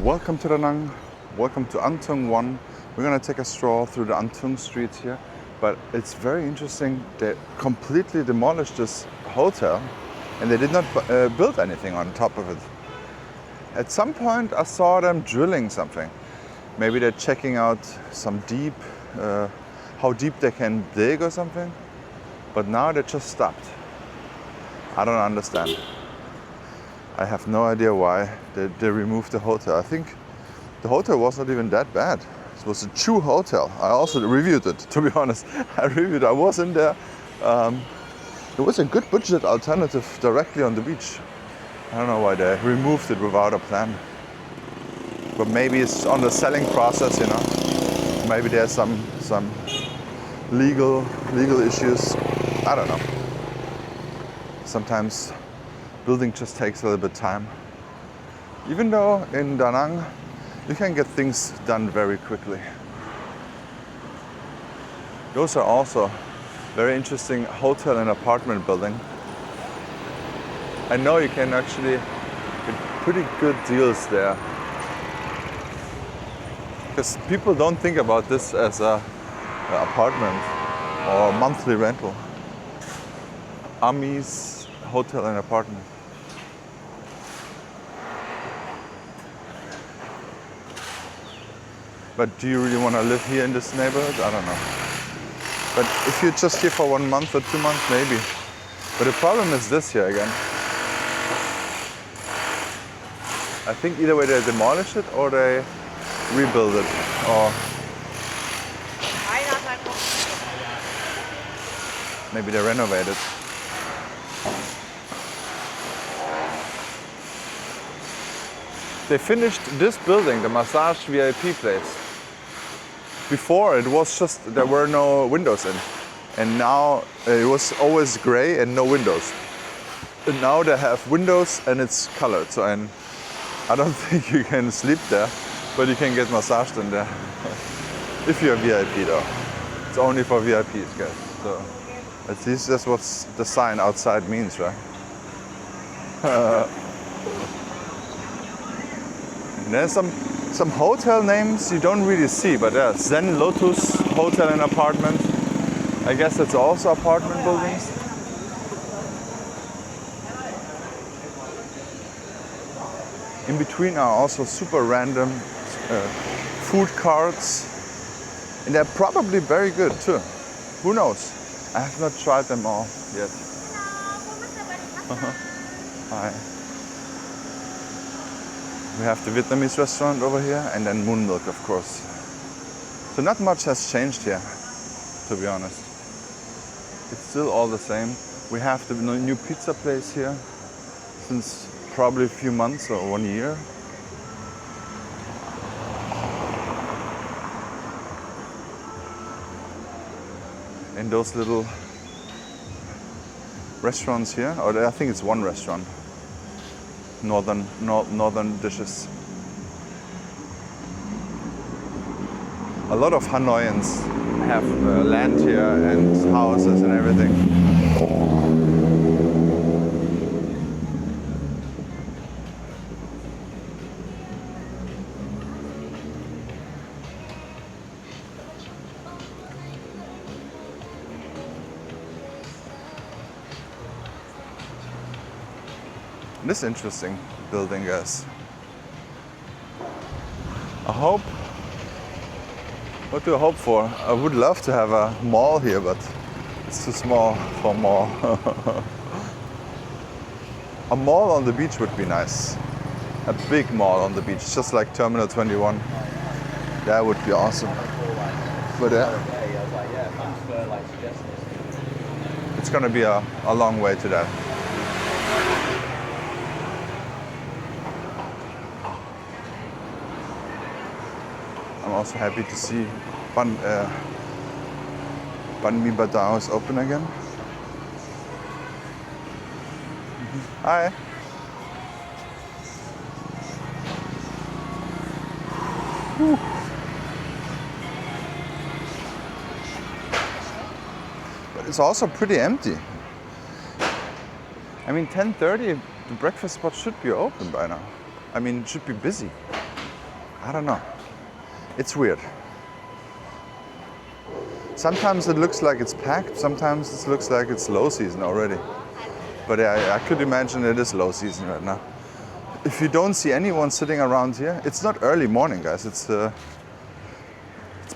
Welcome to Da Nang, welcome to An Thuong 1. We're gonna take a stroll through the An Thuong Streets here, but it's very interesting. They completely demolished this hotel and they did not build anything on top of it. At some point I saw them drilling something. Maybe they're checking out some deep, how deep they can dig or something, but now they just stopped. I don't understand. I have no idea why they removed the hotel. I think the hotel was not even that bad. It was a true hotel. I also reviewed it, to be honest. I was in there. It was a good budget alternative directly on the beach. I don't know why they removed it without a plan. But maybe it's on the selling process, you know. Maybe there's some legal issues. I don't know. Sometimes building just takes a little bit of time. Even though in Da Nang you can get things done very quickly. Those are also very interesting hotel and apartment building. I know you can actually get pretty good deals there. Because people don't think about this as an apartment or monthly rental. Amis hotel and apartment. But do you really want to live here in this neighborhood? I don't know. But if you're just here for 1 month or 2 months, maybe. But the problem is this here again. I think either way they demolish it or they rebuild it. Or maybe they renovate it. They finished this building, the massage VIP place. Before it was just, there were no windows in. And now it was always gray and no windows. And now they have windows and it's colored. So I don't think you can sleep there, but you can get massaged in there. If you're VIP though. It's only for VIPs, guys. So at least that's what the sign outside means, right? There's some hotel names you don't really see, but there's Zen Lotus Hotel and Apartment. I guess that's also apartment buildings. In between are also super random food carts, and they're probably very good too. Who knows? I have not tried them all yet. Hi. We have the Vietnamese restaurant over here and then Moon Milk, of course. So not much has changed here, to be honest. It's still all the same. We have the new pizza place here since probably a few months or 1 year. And those little restaurants here, or I think it's one restaurant. Northern dishes. A lot of Hanoians have land here and houses and everything. This interesting building, guys. What do I hope for? I would love to have a mall here, but it's too small for a mall. A mall on the beach would be nice. A big mall on the beach, just like Terminal 21. That would be awesome. But it's gonna be a long way to that. I'm also happy to see Ban Mi Badao is open again. Hi. Whew. But it's also pretty empty. I mean, 10:30, the breakfast spot should be open by now. I mean, it should be busy. I don't know. It's weird. Sometimes it looks like it's packed, sometimes it looks like it's low season already. But I could imagine it is low season right now. If you don't see anyone sitting around here, it's not early morning, guys. It's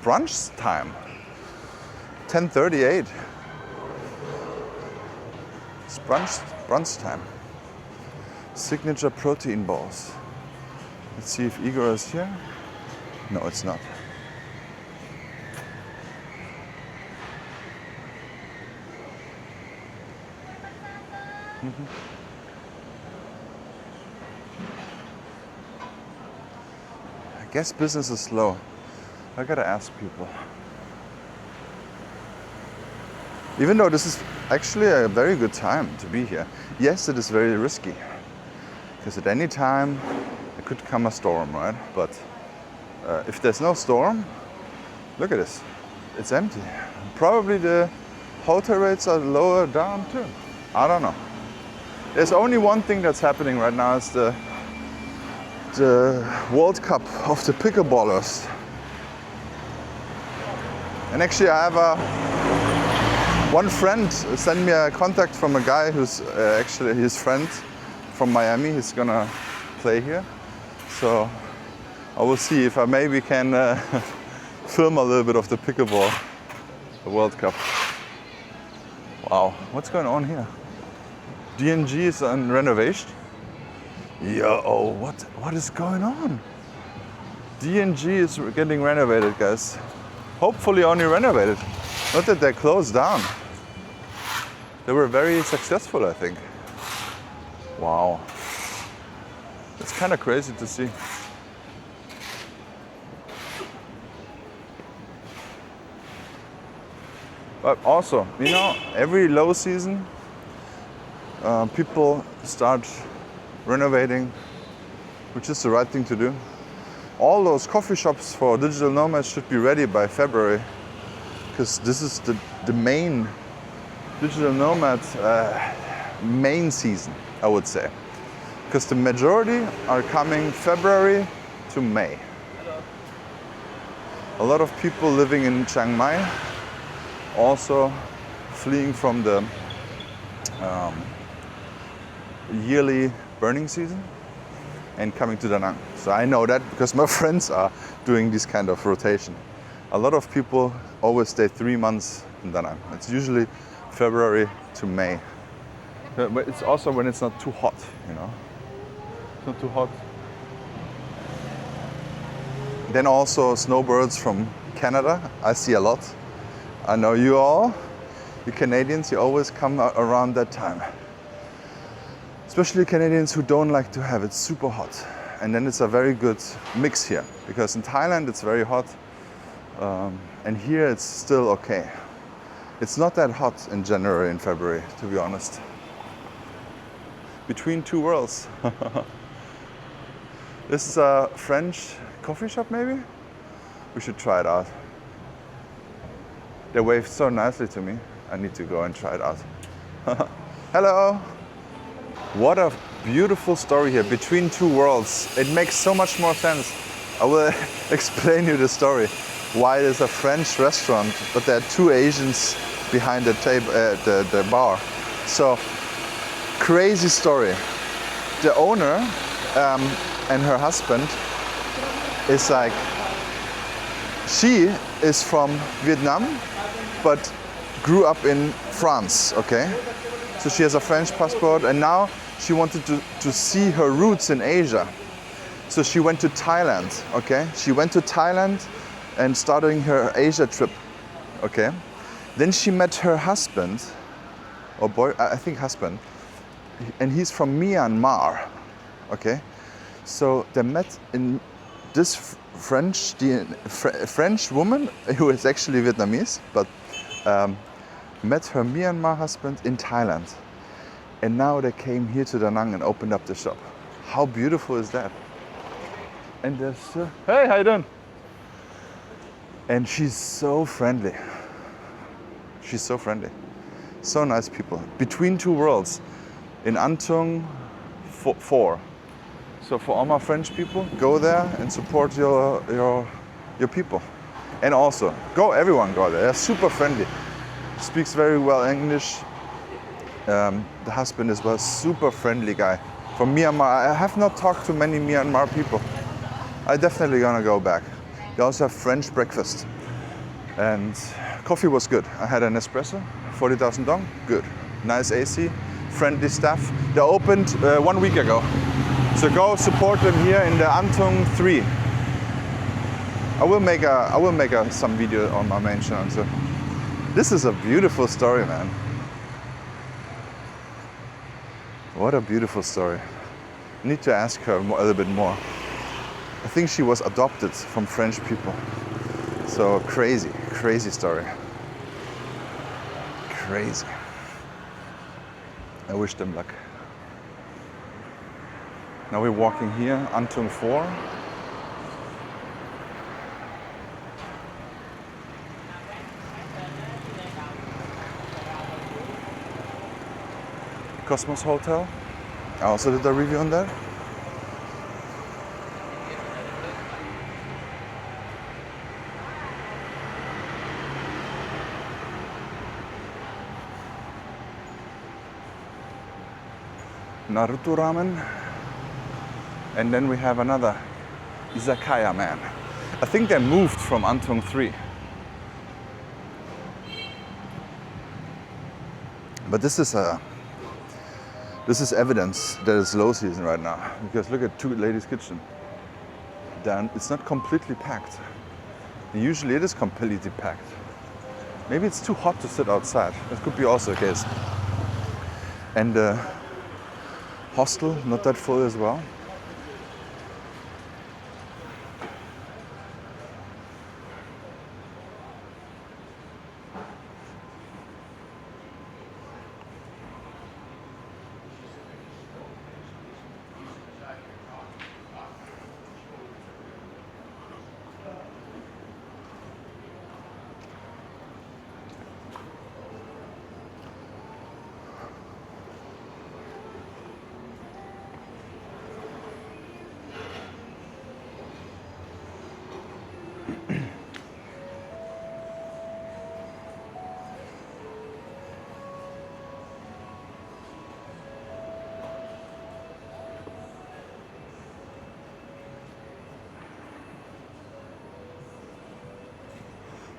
brunch time. 10:38. It's brunch time. Signature protein balls. Let's see if Igor is here. No, it's not. I guess business is slow. I gotta ask people. Even though this is actually a very good time to be here. Yes, it is very risky. Because at any time there could come a storm, right? But if there's no storm, look at this. It's empty. Probably the hotel rates are lower down too. I don't know. There's only one thing that's happening right now. It's the World Cup of the pickleballers. And actually I have one friend sent me a contact from a guy who's actually his friend from Miami. He's gonna play here. So I will see if I maybe can film a little bit of the pickleball, the World Cup. Wow, what's going on here? DNG is on renovation. Yo, what is going on? DNG is getting renovated, guys. Hopefully only renovated. Not that they closed down. They were very successful, I think. Wow. It's kind of crazy to see. But also, you know, every low season, people start renovating, which is the right thing to do. All those coffee shops for digital nomads should be ready by February, because this is the main digital nomad main season, I would say. Because the majority are coming February to May. A lot of people living in Chiang Mai, also fleeing from the yearly burning season and coming to Da Nang. So I know that because my friends are doing this kind of rotation. A lot of people always stay 3 months in Da Nang. It's usually February to May. But it's also when it's not too hot, you know. It's not too hot. Then also snowbirds from Canada, I see a lot. I know you all, you Canadians, you always come around that time. Especially Canadians who don't like to have it super hot. And then it's a very good mix here, because in Thailand it's very hot, and here it's still okay. It's not that hot in January and February, to be honest. Between two worlds. This is a French coffee shop, maybe? We should try it out. They waved so nicely to me. I need to go and try it out. Hello! What a beautiful story here, between two worlds. It makes so much more sense. I will explain you the story. Why it is a French restaurant, but there are two Asians behind the table, the bar. So, crazy story. The owner and her husband is like, she is from Vietnam, but grew up in France, okay? So she has a French passport, and now she wanted to see her roots in Asia. So she went to Thailand, okay? She went to Thailand and starting her Asia trip, okay? Then she met her husband, or boy, I think husband, and he's from Myanmar, okay? So they met in this French woman, who is actually Vietnamese, but met her Myanmar husband in Thailand. And now they came here to Da Nang and opened up the shop. How beautiful is that? And there's, hey, how you doing? And she's so friendly. She's so friendly. So nice people. Between two worlds in An Thuong 4. So for all my French people, go there and support your people. And also, everyone go there. They're super friendly. Speaks very well English. The husband is a super friendly guy. From Myanmar, I have not talked to many Myanmar people. I definitely gonna go back. They also have French breakfast. And coffee was good. I had an espresso, 40,000 dong, good. Nice AC, friendly staff. They opened 1 week ago. So go support them here in the An Thuong 3. I will make some video on my main channel. So this is a beautiful story, man. What a beautiful story. I need to ask her a little bit more. I think she was adopted from French people. So crazy story. Crazy. I wish them luck. Now we're walking here, An Thuong 4. Cosmos Hotel. I also did a review on that. Naruto ramen. And then we have another izakaya, man. I think they moved from An Thuong 3. But this is evidence that it's low season right now, because look at Two Ladies Kitchen. Then it's not completely packed. Usually it is completely packed. Maybe it's too hot to sit outside. That could be also the case. And the hostel, not that full as well.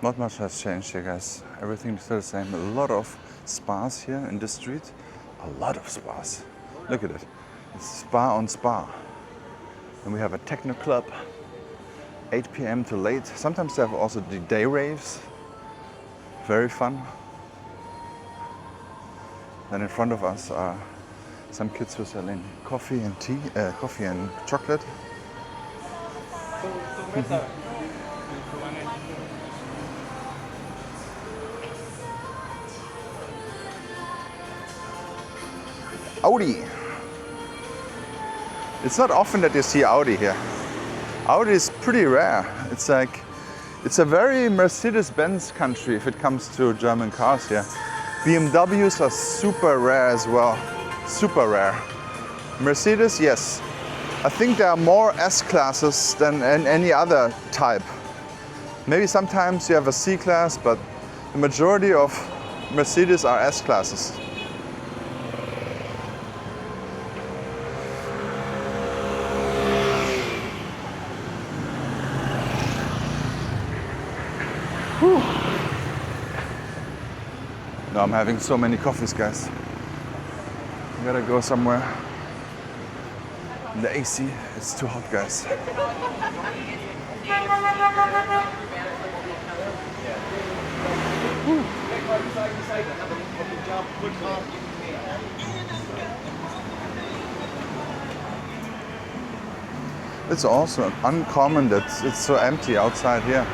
Not much has changed here, guys. Everything is still the same. A lot of spas here in this street. A lot of spas. Look at it. It's spa on spa. And we have a techno club, 8 p.m. to late. Sometimes they have also the day raves. Very fun. Then in front of us are some kids who are selling coffee and tea, coffee and chocolate. Audi. It's not often that you see Audi here. Audi is pretty rare. It's a very Mercedes-Benz country if it comes to German cars here. BMWs are super rare as well. Super rare. Mercedes, yes. I think there are more S-classes than any other type. Maybe sometimes you have a C-class, but the majority of Mercedes are S-classes. No, I'm having so many coffees, guys. I gotta go somewhere. In the AC, it's too hot, guys. It's also uncommon that it's so empty outside here.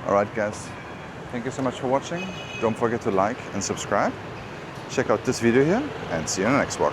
Alright guys, thank you so much for watching. Don't forget to like and subscribe. Check out this video here and see you in the next one.